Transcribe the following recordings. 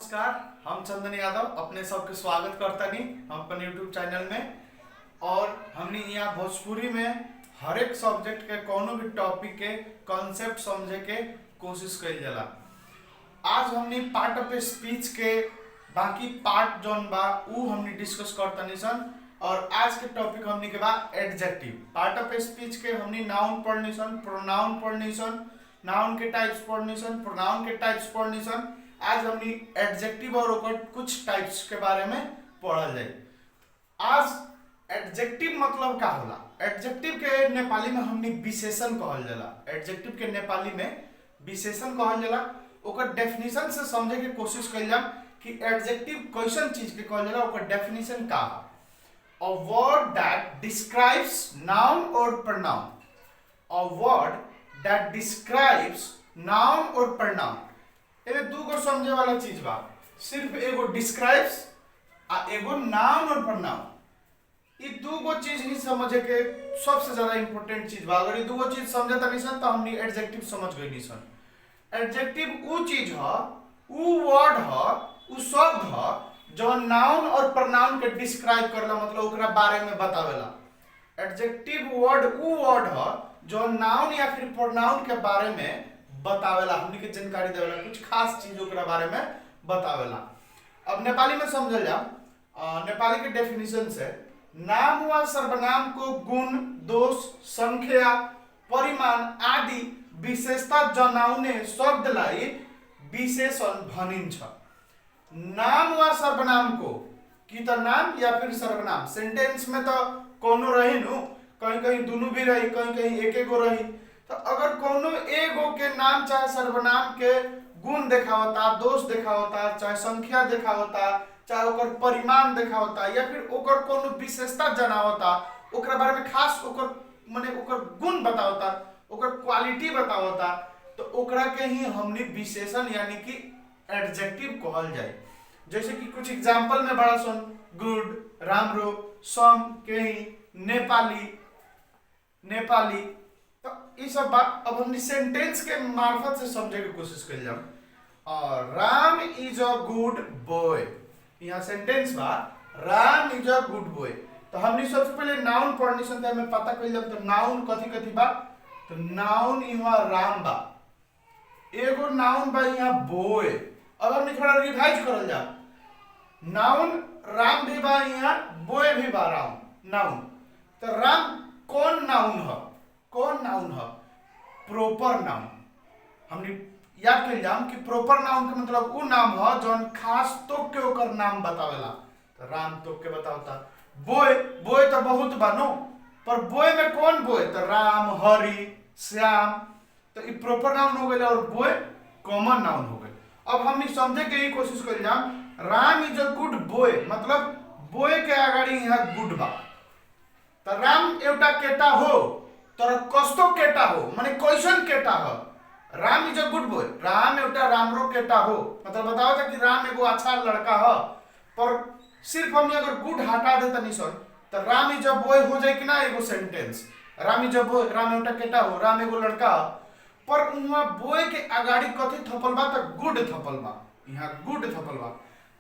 नमस्कार, हम चंदन यादव अपने सबके स्वागत करतनी हम अपन यूट्यूब चैनल में। और हमने यहाँ भोजपुरी में हर एक सब्जेक्ट के कोनो भी टॉपिक के कॉन्सेप्ट समझे के कोशिश कइल जाला। आज हमने पार्ट ऑफ स्पीच के बाकी पार्ट जोन बा उ हमने डिस्कस करतनी सन। और आज के टॉपिक हमने के बा एडजेक्टिव। पार्ट ऑफ स्पीच के हमने नाउन पढ़नी सन, प्रोनाउन पढ़नी सन, नाउन के टाइप्स पढ़नी सन, प्रोनाउन के टाइप्स पढ़नी सन। आज हमने एडजेक्टिव और ओकर कुछ टाइप्स के बारे में पढ़ल जाए। आज एडजेक्टिव मतलब का होला? एडजेक्टिव के नेपाली में हमने विशेषण कहल जाला। एडजेक्टिव के नेपाली में विशेषण कहल जाला। ओकर डेफिनेशन से समझे के कोशिश कइल जा कि एडजेक्टिव कैसन चीज के कहल जाला, ओकर डेफिनेशन का है। A word that describes noun or pronoun. A word that describes noun or pronoun. एमे दू गो समझे वाला चीज बा। सिर्फ एगो डिस्क्राइब्स आ एगो नाउन और प्रोनाउन। ये दू गो चीज ही समझे के सबसे ज्यादा इंपॉर्टेंट चीज बा। अगर ये दू गो चीज समझता नहीं सन तो हमनी एडजेक्टिव समझ गई नहीं सन। एडजेक्टिव उ चीज ह, उ वर्ड ह, उ शब्द ह जो नाउन और प्रोनाउन के डिस्क्राइब करला, मतलब ओकरा बारे में बतावेला। एडजेक्टिव वर्ड उ वर्ड ह जो नाउन या फिर प्रोनाउन के बारे में बतावेला, हमनी के जानकारी देवेला, कुछ खास चीज ओकरा बारे में बतावेला। अब नेपाली में समझल जा। नेपाली के डेफिनेशन से नाम व सर्वनाम को गुण, दोष, संख्या, परिमाण आदि विशेषता जनाउने शब्दलाई विशेषण भनिन्छ। नाम व सर्वनाम को कि त नाम या फिर सर्वनाम, सेंटेंस में तो कोनो रही नु, कहीं कहीं दोनों भी रही, कहीं कहीं एक एगो रही। तो अगर कोनो एगो के नाम चाहे सर्वनाम के गुण दिखावता, दोष दिखावता, चाहे संख्या दिखावता, चाहे ओकर परिमाण दिखावता या फिर ओकर कोनो विशेषता जनावता, ओकरा बारे में खास ओकर माने ओकर गुण बतावता, ओकर क्वालिटी बतावता, तो ओकरा के ही हमनी विशेषण यानी कि एडजेक्टिव कहल जाए। जैसे कि कुछ एग्जांपल में बड़ा सन गुड, राम्रो, सम, केही, नेपाली, नेपाली। तो ये सब बात अब हमने सेंटेंस के मार्फत से समझे की कोशिश कर जाम। और Ram is a good boy, यहाँ सेंटेंस बा Ram is a good boy. तो हमने सबसे पहले नाउन पढ़नी सन, हमें पता कर जब तो नाउन कथी कथी बा। तो नाउन यहाँ राम बा, एगो नाउन बा यहाँ बॉय। अब हमने थोड़ा रिवाइज करल जा। नाउन राम भी बा, यहाँ बॉय भी बा राम नाउन। तो राम कौन नाउन है? कौन नाउन है? Proper noun. हमने याद कर जाम कि प्रॉपर नाउन के मतलब उ नाम है जौन खास तो के ओकर नाम बतावेला। तो राम तो के बतावता। बॉय, बॉय तो बहुत बानो, पर बॉय में कौन बॉय? तो राम, हरि, श्याम। तो ये प्रॉपर नाउन हो गए और बॉय कॉमन नाउन हो गए। अब हमने समझे के ही कोशिश कर जाम। Ram is a good boy मतलब बॉय के अगाडि यहाँ गुड बा। तो राम एउटा केटा हो तर कस्तो केटा हो माने कैसन केटा हो? Ram is a good boy, Ram एउटा राम्रो केटा हो मतलब बताओ था कि राम एगो अच्छा लड़का है। पर सिर्फ हमने अगर गुड हटा देता नहीं सर तो राम इज अ बॉय हो जाए कि ना एगो sentence. Ram is a boy, Ram एउटा केटा हो, राम एगो लड़का हो। पर उहाँ बॉय के अगाडि कथी थपल बा? तो गुड थपल बा, यहाँ गुड थपल बा।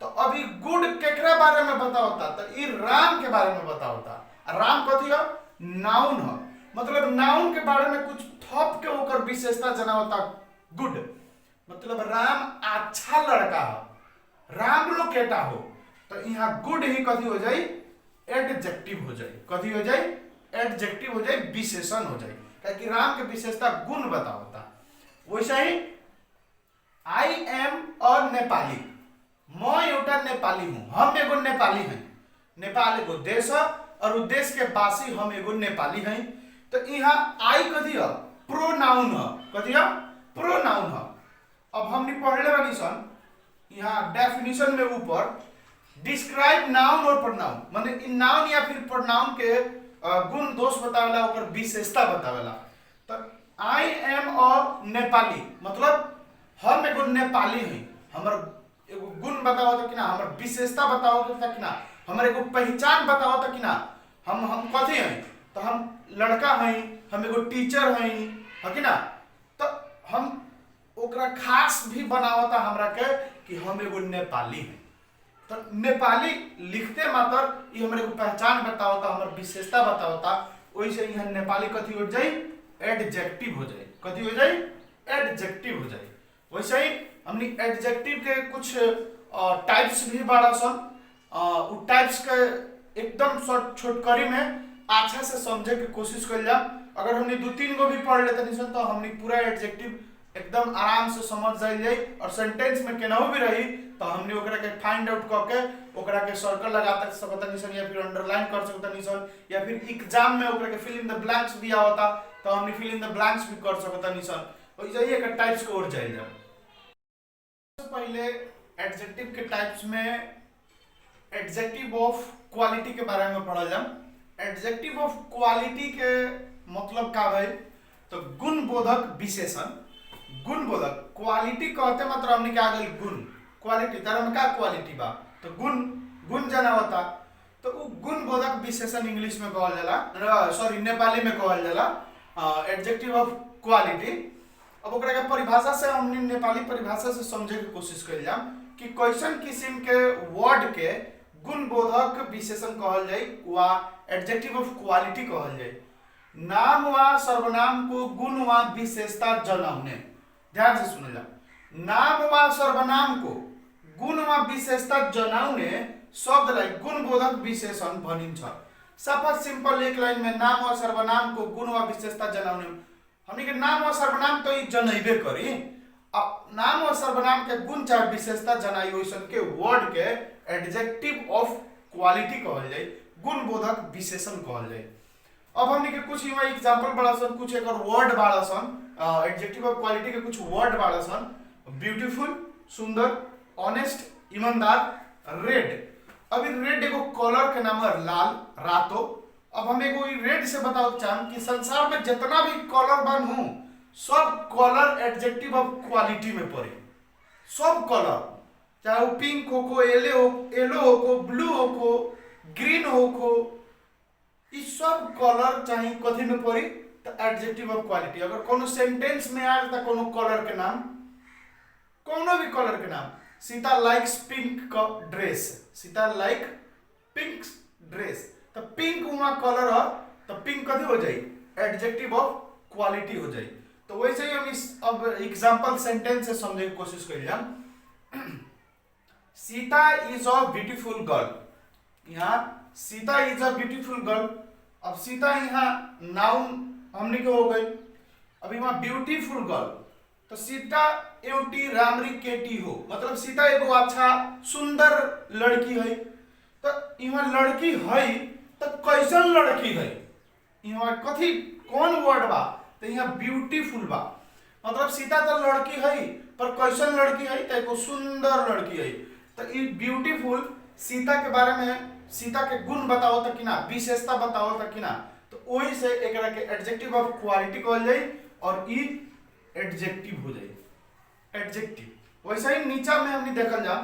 तो अभी गुड केकरा बारे में बताओता? तो ये राम के बारे में बताओता। राम कथी है? नाउन है, मतलब नाउन के बारे में कुछ थप के ओकर विशेषता जनावता। गुड मतलब राम अच्छा लड़का है, राम्रो केटा हो। तो यहाँ गुड ही कथी हो जाए? एडजेक्टिव हो जाए। कथी हो जाए? एडजेक्टिव हो जाए, विशेषण हो जाए, ताकि राम के विशेषता गुण बतावता। वैसे ही आई एम अ नेपाली, मैं एउटा नेपाली हूं, हम एगो नेपाली हैं। नेपाल एगो देश है और उस देश के वासी हम एगो नेपाली हैं। तो यहाँ आई कथी है? प्रोनाउन है। कथी है? प्रोनाउन है। अब हमने पढ़ले बानी सन यहाँ डेफिनेशन में ऊपर डिस्क्राइब नाउन और प्रोनाउन माने इन नाउन या फिर प्रोनाउन के गुण दोष बतावेला, ओकर विशेषता बतावेला। तो आई एम अ नेपाली मतलब हम एगो नेपाली हैं। हमर एगो गुण बताओ तो कि ना, हमर विशेषता बताओ तो कि ना, हमर एगो पहचान बताओ तो कि ना, हम कथी हैं? तो हम लड़का हैं, हम एगो टीचर हैं, है कि ना। तो हम ओकरा खास भी बनावता हमरा के कि हम एगो नेपाली हैं। तो नेपाली लिखते मात्र ये हमारे को पहचान बतावता, हमारे विशेषता बतावता। वैसे यहाँ नेपाली कथी हो जाए, एडजेक्टिव हो जाए। कथी हो जाए, एडजेक्टिव हो जाए। वैसे ही हमने एडजेक्टिव के कुछ टाइप्स भी बाड़ा सन। उ टाइप्स के एकदम छोटकरी में अच्छा से समझे की कोशिश कर जा। अगर हमने 2-3 गो भी पढ़ लेते नहीं तो हमने पूरा एडजेक्टिव एकदम आराम से समझ जाए। और सेंटेंस में केनाहू भी रही तो हमने ओकरा के फाइंड आउट करके ओकरा के सर्कल लगा सकता नहीं या फिर अंडरलाइन कर सकता नहीं, या फिर एग्जाम में ओकरा के फिल इन द ब्लैंक्स भी आवता तो हमने फिल इन द ब्लैंक्स भी कर सकता नहीं। वैसे ही एक टाइप्स को और जाइल जा। सबसे पहले एडजेक्टिव के टाइप्स में एडजेक्टिव ऑफ क्वालिटी के बारे में पढ़ल जाम। एडजेक्टिव ऑफ क्वालिटी के मतलब का भाई, तो गुणबोधक विशेषण। गुणबोधक क्वालिटी कहते मतलब हमने क्या गई गुण, क्वालिटी तरह में का क्वालिटी बा तो गुण जना होता। तो वो गुणबोधक विशेषण इंग्लिश में कहल जाला, सॉरी नेपाली में कहल जाला एडजेक्टिव ऑफ क्वालिटी। अब ओकरा के परिभाषा से हमने नेपाली परिभाषा से समझे की कोशिश कइल जाम कि कैसन किस्म के वर्ड के गुणबोधक विशेषण कहल जाए वा एडजेक्टिव ऑफ क्वालिटी कहल जाए। नाम वा सर्वनाम को गुण वा विशेषता जनाउने। ध्यान से सुन जा, नाम वा सर्वनाम को गुण वा विशेषता जनाउने शब्दलाई गुणबोधक विशेषण भनिन्छ। सफा सिंपल एक लाइन में नाम वा सर्वनाम को गुण वा विशेषता जनाउने। हमनी के नाम वा सर्वनाम तो ई जनैबे करी, अब नाम और सर्वनाम के गुण चाहे विशेषता जनाई वैसन के वर्ड के एडजेक्टिव ऑफ क्वालिटी कहल जाए, गुणबोधक विशेषण कहल जाए। अब हमने के कुछ यहाँ एग्जांपल बड़ा सन, कुछ एक वर्ड बड़ा सन एडजेक्टिव ऑफ क्वालिटी के कुछ वर्ड बड़ा सन। ब्यूटीफुल सुंदर, ऑनेस्ट ईमानदार, रेड। अभी रेड एगो कलर के नाम है, लाल रातो। अब हम एगो रेड से बताओ चाहम कि संसार में जितना भी कलर बन हूं सब कलर एडजेक्टिव ऑफ क्वालिटी में पड़े। सब कलर चाहे वो पिंक हो को, येलो हो को, ब्लू हो को, ग्रीन हो को, इस सब कलर चाहे कथी में पड़ी तो एडजेक्टिव ऑफ क्वालिटी। अगर कोनो सेंटेंस में आ जाता कोनो कलर के नाम, कोनो भी कलर के नाम, सीता लाइक्स पिंक का ड्रेस, सीता लाइक पिंक ड्रेस, तो पिंक वहां कलर है तो पिंक कथी हो जाए, एडजेक्टिव ऑफ क्वालिटी हो जाए। तो वैसे ही हम इस अब एग्जांपल सेंटेंस से समझने की कोशिश करिए। Sita is a beautiful girl. यहाँ Sita is a beautiful girl. अब सीता यहाँ नाउन हमने के हो गई। अब यहाँ ब्यूटीफुल गर्ल तो सीता एउटी रामरी केटी हो, मतलब सीता एगो अच्छा सुंदर लड़की है। तो यहाँ लड़की है तो कैसन लड़की है, यहाँ कथी कौन वर्ड बा तो यहाँ ब्यूटीफुल बा, मतलब सीता तो लड़की है पर कैसन लड़की है तो एगो सुंदर लड़की है। तो ये ब्यूटीफुल सीता के बारे में, सीता के गुण बताओ तक कि ना, विशेषता बताओ तक कि ना, तो वही से एकरा के एडजेक्टिव ऑफ क्वालिटी कहल जाए और ई एडजेक्टिव हो जाए, एडजेक्टिव। वैसे ही नीचा में हमने देखल जा,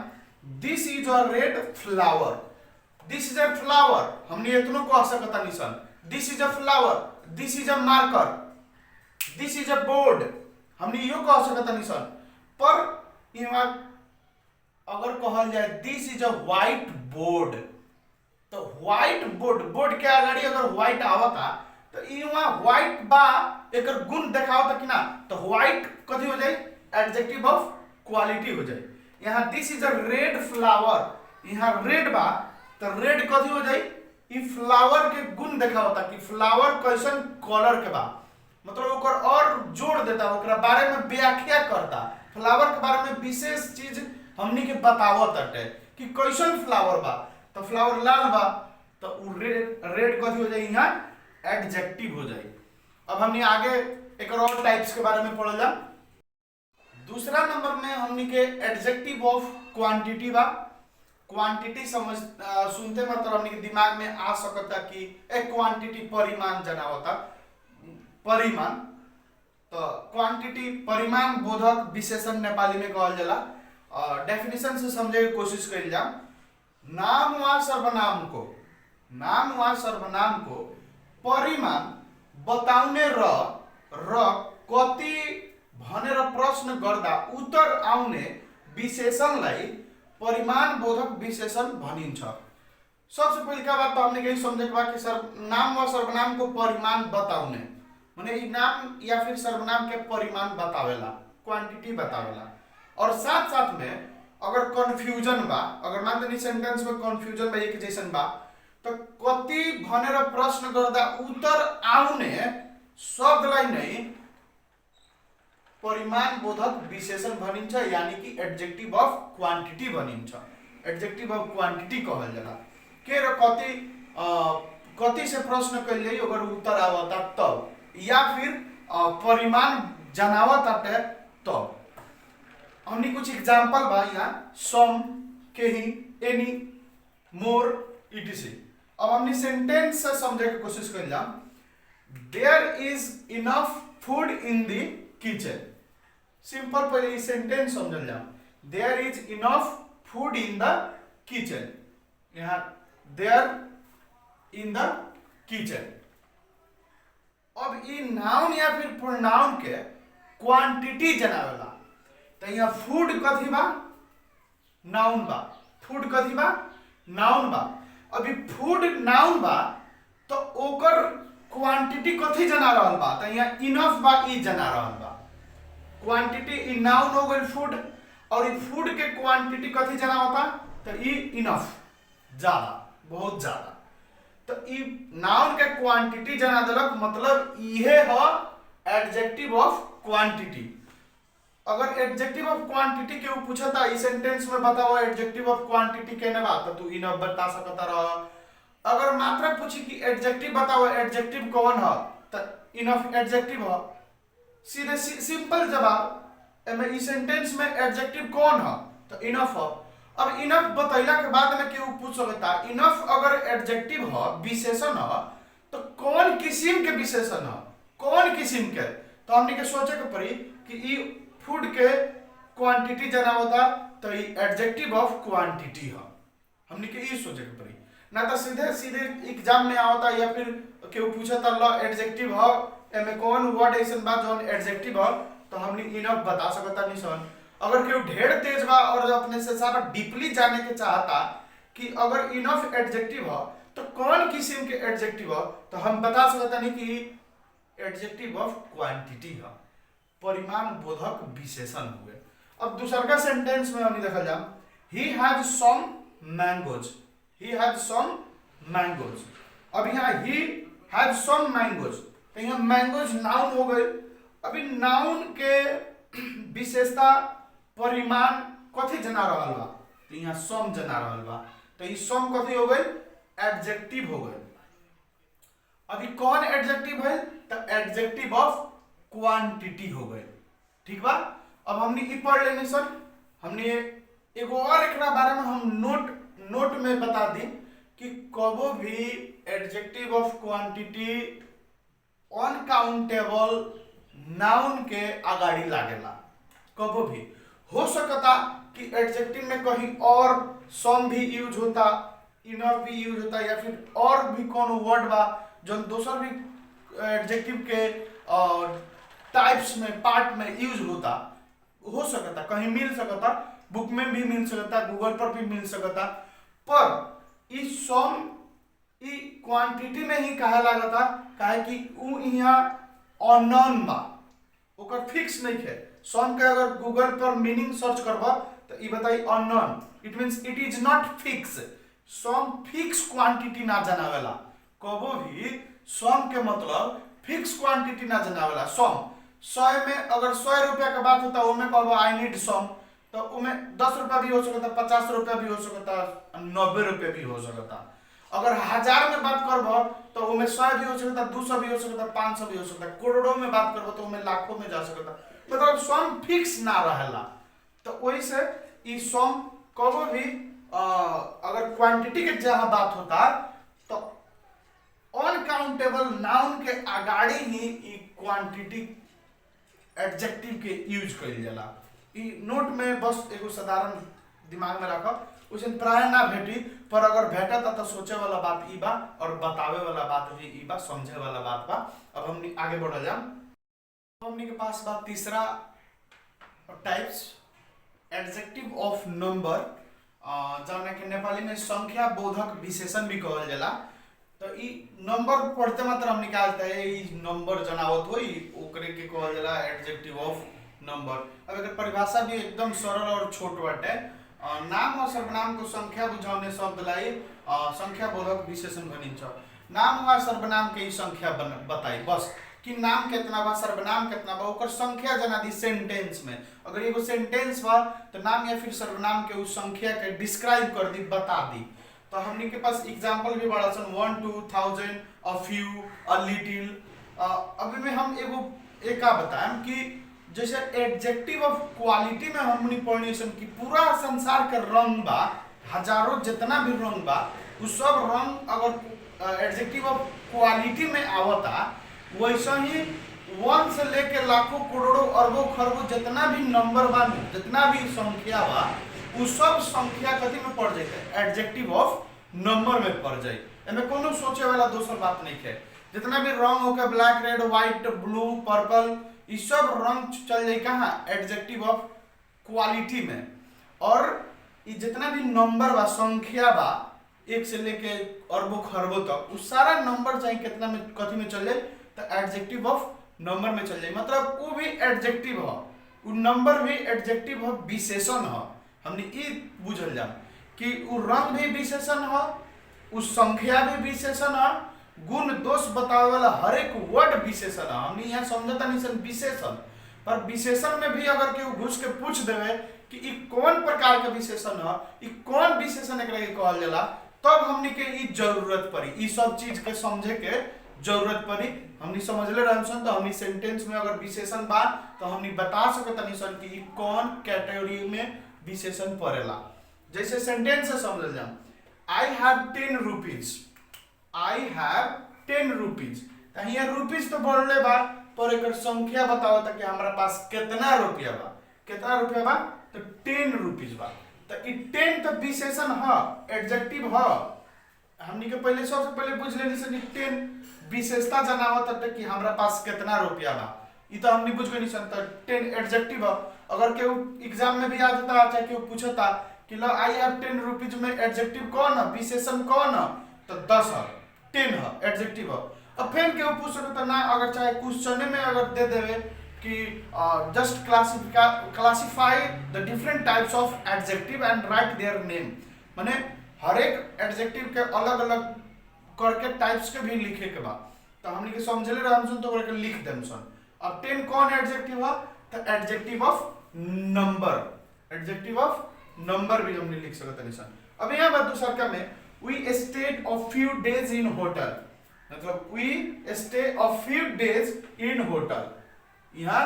this is a red flower, this is a flower, हमने इतनो कह सकता नहीं सन, this is a flower, this is a marker, this is a board, हमने यो कह सकता नहीं सन। पर यहाँ अगर कहल जाए दिस इज अ व्हाइट बोर्ड, तो व्हाइट बोर्ड, बोर्ड के आगे अगर व्हाइट आवता तो यहाँ व्हाइट बा एक गुण देखाओ कि ना, तो व्हाइट कथी हो जाए, एडजेक्टिव ऑफ क्वालिटी हो जाए। यहाँ दिस इज अ रेड फ्लावर, यहाँ रेड बा तो रेड कथी हो जाए, ई फ्लावर के गुण देखावता कि फ्लावर कैसन कलर के बा, मतलब ओकर और जोड़ देता, ओकरा बारे में व्याख्या करता, फ्लावर के बारे में विशेष चीज हमनी के बतावत अटे कि कैसन फ्लावर बा। तो फ्लावर लाल बा तो रेड, रेड कथी हो जाए, यहाँ एडजेक्टिव हो जाए। अब हमने आगे एक और टाइप्स के बारे में पढ़ल जा। दूसरा नंबर में हमनी के एडजेक्टिव ऑफ क्वांटिटी बा। क्वांटिटी समझ सुनते मतलब हमनी के दिमाग में आ सकता कि एक क्वांटिटी परिमाण जना होता, परिमाण। तो क्वांटिटी परिमाण बोधक विशेषण नेपाली में कहल जाला। डेफिनेशन से समझे की कोशिश कइल जा। नाम वा सर्वनाम को, नाम वा सर्वनाम को परिमाण बताउने र कति भनेर प्रश्न गर्दा उत्तर आउने विशेषणलाई परिमाण बोधक विशेषण भनिन्छ। सबसे पहिला बात तो हमने यही समझे बा कि नाम व सर्वनाम को परिमाण बताउने माने ई नाम या फिर सर्वनाम के परिमाण बतावेला, क्वांटिटी बतावेला। और साथ साथ में अगर कंफ्यूजन बा, अगर मान ली सेंटेंस में कंफ्यूजन बा एक जैसन बा तो कति भनेर प्रश्न गर्दा उत्तर आउने शब्दलाई नै परिमाण बोधक विशेषण भनिन्छ, यानी कि एडजेक्टिव अफ क्वांटिटी भनिन्छ। एडजेक्टिव अफ क्वांटिटी कहल जाला के र कति से प्रश्न कइले अगर उत्तर आवता तब, या फिर परिमाण जनावता तब। हमनी कुछ एग्जांपल बा यहाँ सम, केही, एनी, मोर, etc। अब हमनी सेंटेंस से समझे के कोशिश कर जा। There is enough food in the kitchen. Simple पहले ये सेंटेंस समझ जा। There is enough food in the kitchen, यहाँ देयर इन द किचन। अब ये नाउन या फिर प्रोनाउन के क्वांटिटी जनावेला तो यहाँ फूड कथी बा, नाउन बा। फूड कथी बा, नाउन बा। अभी फूड नाउन बा तो ओकर क्वांटिटी कथी जना रहल बा, तो यहाँ इनफ बा ई जना रहल बा। क्वांटिटी ई नाउन हो गई फूड, और ई फूड के क्वांटिटी कथी जना होता, तो ई इनफ, ज्यादा, बहुत ज्यादा। तो ई नाउन के क्वांटिटी जना देलक, मतलब इहे ह एडजेक्टिव ऑफ क्वांटिटी। अगर एडजेक्टिव ऑफ क्वांटिटी के पूछता इस सेंटेंस में बताओ एडजेक्टिव ऑफ क्वांटिटी केने बा, तो तू इनफ बता सकता रह। अगर मात्रा पूछी कि एडजेक्टिव बताओ एडजेक्टिव कौन है, तो इनफ एडजेक्टिव है। सीधे सिंपल जवाब एमे इस सेंटेंस में एडजेक्टिव कौन है, तो इनफ है। अब इनफ बतैला के बाद में केहू पूछ सकता इनफ अगर एडजेक्टिव है, विशेषण है, तो कौन किस्म के विशेषण है, कौन किस्म के। तो हमने के सोचे के पड़ी कि ई फूड के क्वांटिटी जना होता, तो ई एडजेक्टिव ऑफ क्वांटिटी है। हमने के ई सोचे के पड़ी, ना तो सीधे सीधे एग्जाम में आवता या फिर केहू पूछता लो एडजेक्टिव है, एमे कौन वर्ड ऐसन बा जोन एडजेक्टिव है, तो हमने इनफ बता सकता नहीं सन। अगर केहू ढेर तेज बा और अपने से सारा डीपली जाने के चाहता कि अगर इनफ एडजेक्टिव है तो कौन किस्म के एडजेक्टिव है, तो हम बता सकता नहीं कि एडजेक्टिव ऑफ क्वांटिटी है, परिमाण बोधक विशेषण हुए। अब दूसरा सेंटेंस में हमने देखा जा, he has some mangoes, he has some mangoes. अब यहाँ ही हैज सम मैंगोज, तो यहाँ मैंगोज नाउन हो गए। अभी नाउन के विशेषता परिमाण कथी जना रहल बा, तो यहाँ सम जना रहल बा, तो ये सम कथी हो गई, एडजेक्टिव हो गए। अभी कौन एडजेक्टिव है, तो एडजेक्टिव ऑफ क्वांटिटी हो गए। ठीक बा। अब हमने ई पढ़ लेने सर, हमने एगो और एक बारे में हम नोट में बता दी कि कबो भी adjective of quantity uncountable noun के आगाड़ी लागेला। कबो भी हो सकता कि एडजेक्टिव में कहीं और सम भी यूज होता, इनफ भी यूज होता, या फिर और भी कोनो वर्ड बा जो दूसर भी एडजेक्टिव के टाइप्स में पार्ट में यूज होता, हो सकता, कहीं मिल सकता, बुक में भी मिल सकता, गूगल पर भी मिल सकता। पर इस सम ई क्वांटिटी में ही कहा लागता, काहे कि उ यहाँ अननोन बा, ओकर फिक्स नहीं है। सम के अगर गूगल पर मीनिंग सर्च करबा तो ई बताई unknown, it means it is not fix. सम फिक्स क्वांटिटी ना जनावेला, कबो भी सम के मतलब फिक्स क्वांटिटी ना जनावेला। सम 100 में अगर 100 रुपया का बात होता, उनमें कहबो आई नीड सम, तो उनमें 10 रुपया भी हो सकता, 50 रुपया भी हो सकता, 90 रुपये भी हो सकता। अगर 1000 में बात करबो तो उनमें 100 भी हो सकता, 200 भी हो सकता, 500 भी हो सकता। करोड़ों में बात करबो तो उनमें लाखों में जा सकता, मतलब सम फिक्स ना रहेला। तो वही से ई सम कबो भी अगर क्वांटिटी के जहां बात होता तो अनकाउंटेबल नाउन के आगाड़ी ही ई क्वांटिटी एडजेक्टिव के यूज कइल जाला। ई नोट में बस एगो साधारण दिमाग में रखो, उसे प्राय ना भेटी, पर अगर भेटता तो सोचे वाला बात ई बा और बतावे वाला बात भी ई बा, समझे वाला बात बा। अब हमनी आगे बढ़ल जाम। हमनी के पास बात तीसरा टाइप्स एडजेक्टिव ऑफ नंबर, जौना के नेपाली में संख्या बोधक विशेषण भी कहल जाला। तो ई नंबर पढ़ते मात्र हम निकालते हैं ई नंबर जनावत हो ओकरे के कहल जाला एडजेक्टिव ऑफ नंबर। अब एकर परिभाषा भी एकदम सरल और छोट बाटे। नाम और सर्वनाम को संख्या बुझाउने शब्दलाई संख्या बोधक विशेषण भनिन्छ। नाम वा सर्वनाम के संख्या बताई बस कि नाम कितना बा सर्वनाम कितना बा ओकर संख्या जना दी सेंटेंस में। अगर एगो सेंटेंस बा तो नाम या फिर सर्वनाम के उस संख्या के डिस्क्राइब कर दी, बता दी। तो हमनी के पास एग्जांपल भी बड़ा सन 1 2 1000 अ फ्यू अ लिटिल। अभी में हम एगो एक का बताएं कि जैसे एडजेक्टिव ऑफ क्वालिटी में हमनी पढ़नी सन कि पूरा संसार के रंग बा, हजारों जितना भी रंग बा उस सब रंग अगर एडजेक्टिव ऑफ क्वालिटी में आवता, वैसा ही 1 से लेके लाखों करोड़ों अरबों खरबों जितना भी नंबर बा, जितना भी संख्या बा, उस सब संख्या कथी में पड़ जाए एडजेक्टिव ऑफ नंबर में पड़ जाए। एमे कोनो सोचे वाला दूसर बात नहीं है। जितना भी रंग होगा black red white blue purple ये सब रंग चल जाए कहाँ एडजेक्टिव ऑफ क्वालिटी में। और ये जितना भी नंबर बा संख्या बा 1 से लेके अरबों खरबों तक उस सारा नंबर चाहे कितना में कथी में चल जाए तो एडजेक्टिव ऑफ नंबर में चल जाए। मतलब वो भी एडजेक्टिव है, वो नंबर भी एडजेक्टिव है, विशेषण है। हमने ये बुझल जा कि वो रंग भी विशेषण है, उस संख्या भी विशेषण है, गुण दोष बतावे वाला हर एक वर्ड विशेषण है। हमने यहाँ समझता नहीं सन विशेषण, पर विशेषण में भी अगर केहू घुस के पूछ देवे कि ई कौन प्रकार का विशेषण है, ई कौन विशेषण एकरा के कहल जाला, तब हमनी के ई जरूरत पड़ी, ई सब चीज के समझे के जरूरत पड़ी। हमनी समझले रहन सन तो हमनी सेंटेंस में अगर विशेषण बा तो हमनी बता सकत नहीं सन कि ई कौन कैटेगरी में विशेषण पड़ेला। जैसे सेंटेंस से समझल जा, I have 10 rupees, I have 10 rupees. यहाँ रुपीज तो बोलले बा पर एक संख्या बताओ कि हमारा पास कितना रुपया बा, कितना रुपया बा तो 10 रुपीज बा। तो ई 10 तो विशेषण है, एडजेक्टिव है। हमनी के पहले सबसे पहले बुझ लेनी सन 10 विशेषता जनावत है कि हमारा पास कितना रुपया बा। ई तो हमनी बुझ गनी सन तो 10 एडजेक्टिव है। अगर केहू एग्जाम में भी आ जाता चाहे केहू पूछता कि लो आई हैव 10 रुपीज में एडजेक्टिव कौन है, विशेषण कौन है, तो 10 है, 10 है एडजेक्टिव है। अब फिर केहू पूछ सकता ना, अगर चाहे क्वेश्चन में अगर दे देवे कि just classify the different types of adjective and right their name, माने हर एक एडजेक्टिव के अलग अलग करके टाइप्स के भी लिखे के बाद तो हमनी के समझले रहम सन तो करके लिख देम सन। अब 10 कौन एडजेक्टिव है तो adjective of number, adjective of number भी हमने लिख सकते हैं सन। अब यहाँ बात दूसरा का में we stayed a few days in hotel, मतलब we stay a few days in hotel। यहाँ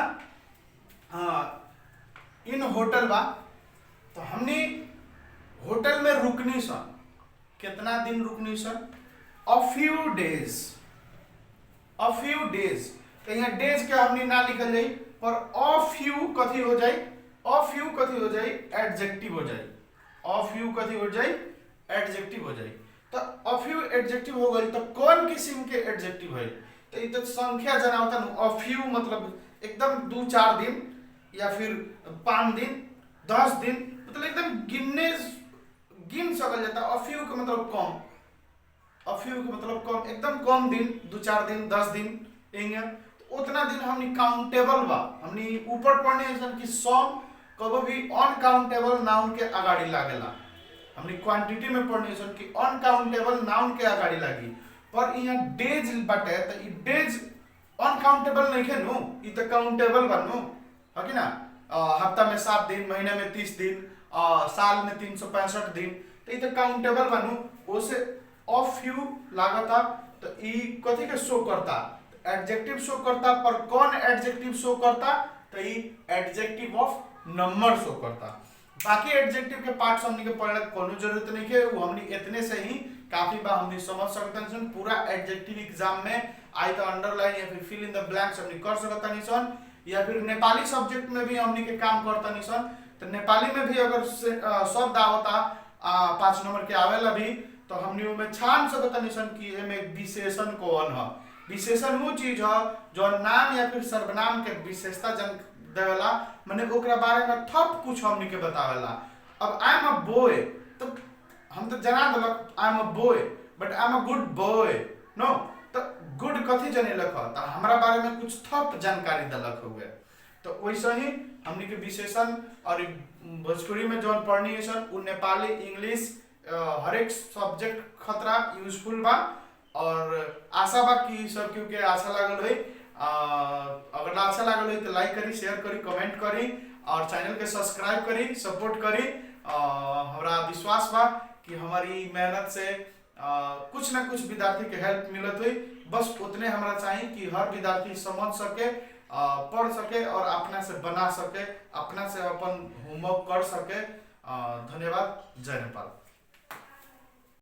इन होटल बा तो हमने होटल में रुकनी सन, कितना दिन रुकनी सन, a few days, a few days। तो यहाँ डेज के हमने ना लिखल जाए पर a few कथी हो जाए, a few कथी हो जाए एडजेक्टिव हो जाए, a few कथी हो जाए एडजेक्टिव हो जाए। तो a few एडजेक्टिव हो गई तो कौन किस्म के एडजेक्टिव है तो ये तो संख्या जनावता a few मतलब एकदम 2-4 दिन या फिर 5 दिन 10 दिन, मतलब एकदम गिन सकल जाता। a few का मतलब कम, a few का मतलब कम, एकदम कम दिन, 2-4 दिन 10 दिन एंगे तो उतना दिन हमनी काउंटेबल बा। हमनी ऊपर पढ़ने ऐसा कि सम कबो भी अनकाउंटेबल नाउन के आगाड़ी लागेला। हमनी क्वांटिटी में पढ़ने सन कि अनकाउंटेबल नाउन के आगाड़ी लागी, पर यहाँ डेज बाटे तो ई डेज अनकाउंटेबल नहीं है नु, ई तो काउंटेबल बा नु, है कि ना। हफ्ता में 7 दिन, महीने में 30 दिन, साल में 365 दिन, तो ई तो काउंटेबल बा नु। ओसे a few लागता तो ई कथी के शो करता, एडजेक्टिव शो करता, पर कौन एडजेक्टिव शो करता तो ई एडजेक्टिव ऑफ नंबर शो करता। बाकी एडजेक्टिव के पार्ट्स हमनी के पढ़ने की कोनो जरूरत नहीं है, वो हमनी इतने से ही काफी बार हमनी समझ सकते हैं। पूरा एडजेक्टिव एग्जाम में आई तो अंडरलाइन या फिर फिल इन द ब्लैंक्स हमनी कर सकता नहीं सन, या फिर नेपाली सब्जेक्ट में भी हमनी के काम करता नहीं सन। तो नेपाली में भी अगर शब्द आवता 5 नंबर के आवेला भी तो हमनी में छान सकता नहीं सन कि एमे विशेषण कौन है। विशेषण वो चीज है जो नाम या फिर सर्वनाम के विशेषता देवेला, माने ओकरा बारे में थप कुछ हमनी के बतावेला। अब आई एम अ बॉय, तो हम तो जना देलक I am a boy, but I am a good boy, no, तो गुड कथी जनेलक ह, तो हमरा बारे में कुछ थप जानकारी देलक हुए। तो वैसे ही हमनी के विशेषण और भोजपुरी में जौन पढ़नी है उ नेपाली, इंग्लिश, हर एक सब्जेक्ट खतरा यूजफुल बा। और आशा बा कि सब क्योंकि अच्छा लागल हुई। अगर अच्छा लागल हुई तो लाइक करी, शेयर करी, कमेंट करी और चैनल के सब्सक्राइब करी, सपोर्ट करी। हमरा विश्वास बा कि हमारी मेहनत से कुछ ना कुछ विद्यार्थी के हेल्प मिलत हुई। बस उतने हमरा चाहिए कि हर विद्यार्थी समझ सके, पढ़ सके और अपना से बना सके, अपना से अपन होमवर्क कर सके। धन्यवाद। जय नेपाल।